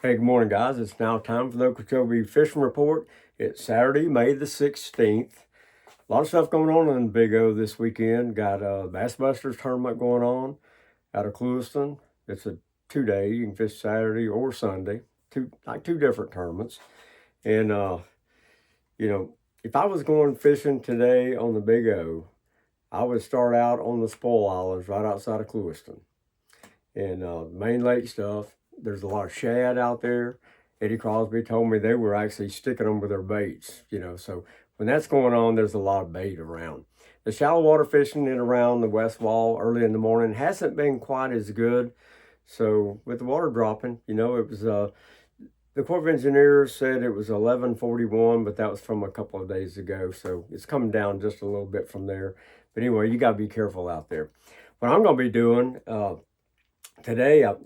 Hey, good morning, guys. It's now time for the Okeechobee Fishing Report. It's Saturday, May the 16th. A lot of stuff going on in Big O this weekend. Got a Bass Busters tournament going on out of Clewiston. It's a 2-day. You can fish Saturday or Sunday. Two different tournaments. And if I was going fishing today on the Big O, I would start out on the Spoil Islands right outside of Clewiston. And main lake stuff. There's a lot of shad out there. Eddie Crosby told me they were actually sticking them with their baits, so when that's going on, there's a lot of bait around. The shallow water fishing in around the west wall early in the morning hasn't been quite as good. So with the water dropping, it was, the Corps of Engineers said it was 11:41, but that was from a couple of days ago. So it's coming down just a little bit from there. But anyway, you got to be careful out there. What I'm going to be doing today, I'm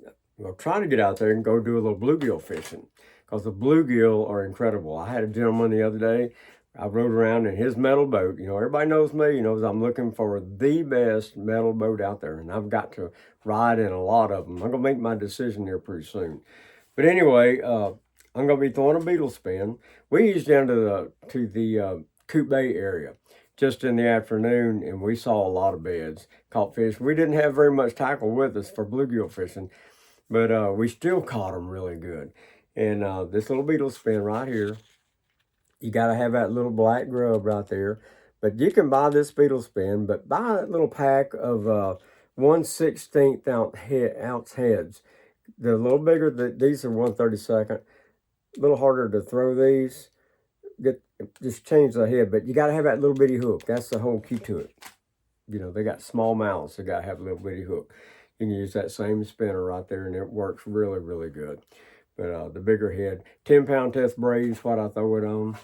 trying to get out there and go do a little bluegill fishing because the bluegill are incredible. I had a gentleman the other day. I rode around in his metal boat. Everybody knows me, knows I'm looking for the best metal boat out there, and I've got to ride in a lot of them. I'm going to make my decision here pretty soon. But anyway, I'm going to be throwing a beetle spin. We used down to the Coop Bay area just in the afternoon, and we saw a lot of beds, caught fish. We didn't have very much tackle with us for bluegill fishing, but we still caught them really good. And this little beetle spin right here, you got to have that little black grub right there. But you can buy this beetle spin, but buy that little pack of 1/16 ounce heads. They're a little bigger. These are 1/32. A little harder to throw these. Just change the head, but you got to have that little bitty hook. That's the whole key to it. They got small mouths. They got to have a little bitty hook. You can use that same spinner right there, and it works really, really good. But the bigger head, 10-pound test braid's what I throw it on.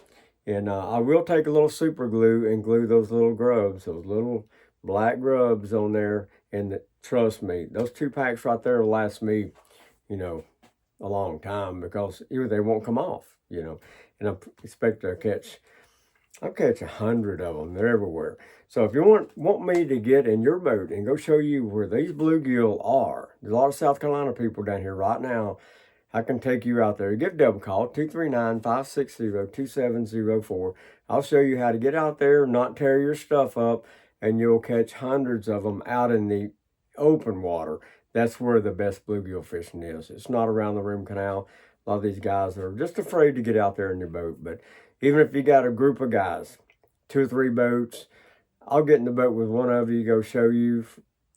And I will take a little super glue and glue those little grubs, those little black grubs on there. And trust me, those 2 packs right there will last me, a long time because either they won't come off, And I expect to I'll catch 100 of them. They're everywhere. So if you want me to get in your boat and go show you where these bluegill are, there's a lot of South Carolina people down here right now. I can take you out there. Give Deb a call, 239-560-2704. I'll show you how to get out there, not tear your stuff up, and you'll catch hundreds of them out in the open water. That's where the best bluegill fishing is. It's not around the Rim Canal. A lot of these guys are just afraid to get out there in their boat. But even if you got a group of guys, 2 or 3 boats, I'll get in the boat with one of you, go show you,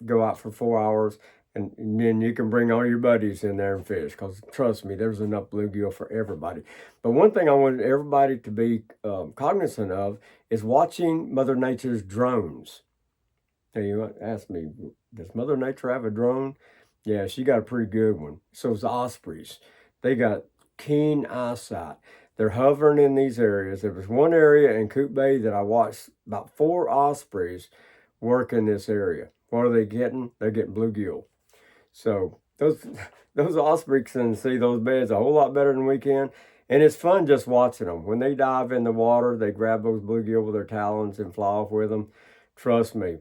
go out for 4 hours, and then you can bring all your buddies in there and fish. Because trust me, there's enough bluegill for everybody. But one thing I want everybody to be cognizant of is watching Mother Nature's drones. Now you ask me, does Mother Nature have a drone? Yeah, she got a pretty good one. So it's ospreys. They got keen eyesight. They're hovering in these areas. There was one area in Coop Bay that I watched about 4 ospreys work in this area. What are they getting? They're getting bluegill. So those ospreys can see those beds a whole lot better than we can. And it's fun just watching them. When they dive in the water, they grab those bluegill with their talons and fly off with them. Trust me.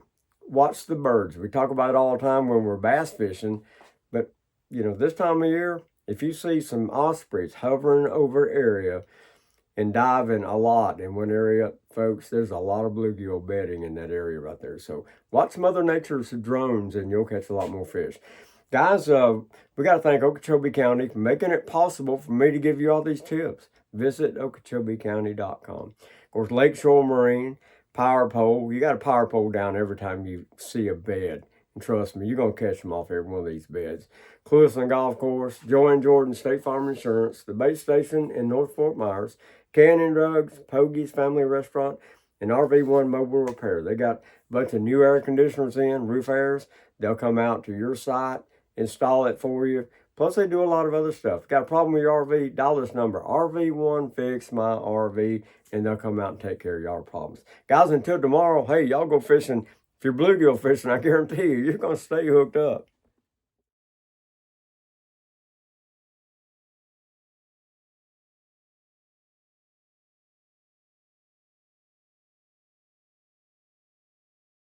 Watch the birds. We talk about it all the time when we're bass fishing. But, this time of year, if you see some ospreys hovering over area and diving a lot in one area, folks, there's a lot of bluegill bedding in that area right there. So watch Mother Nature's drones and you'll catch a lot more fish. Guys, we got to thank Okeechobee County for making it possible for me to give you all these tips. Visit OkeechobeeCounty.com. Of course, Lakeshore Marine, Power Pole. You got a power pole down every time you see a bed. And trust me, you're going to catch them off every one of these beds. Clewiston Golf Course, Joanne Jordan State Farm Insurance, the bait station in North Fort Myers, Canyon Drugs, Pogie's Family Restaurant, and RV1 Mobile Repair. They got a bunch of new air conditioners in, roof airs. They'll come out to your site, install it for you. Plus, they do a lot of other stuff. Got a problem with your RV? Dial this number, RV1 Fix My RV, and they'll come out and take care of your problems. Guys, until tomorrow, hey, y'all go fishing. If you're bluegill fishing, I guarantee you're going to stay hooked up.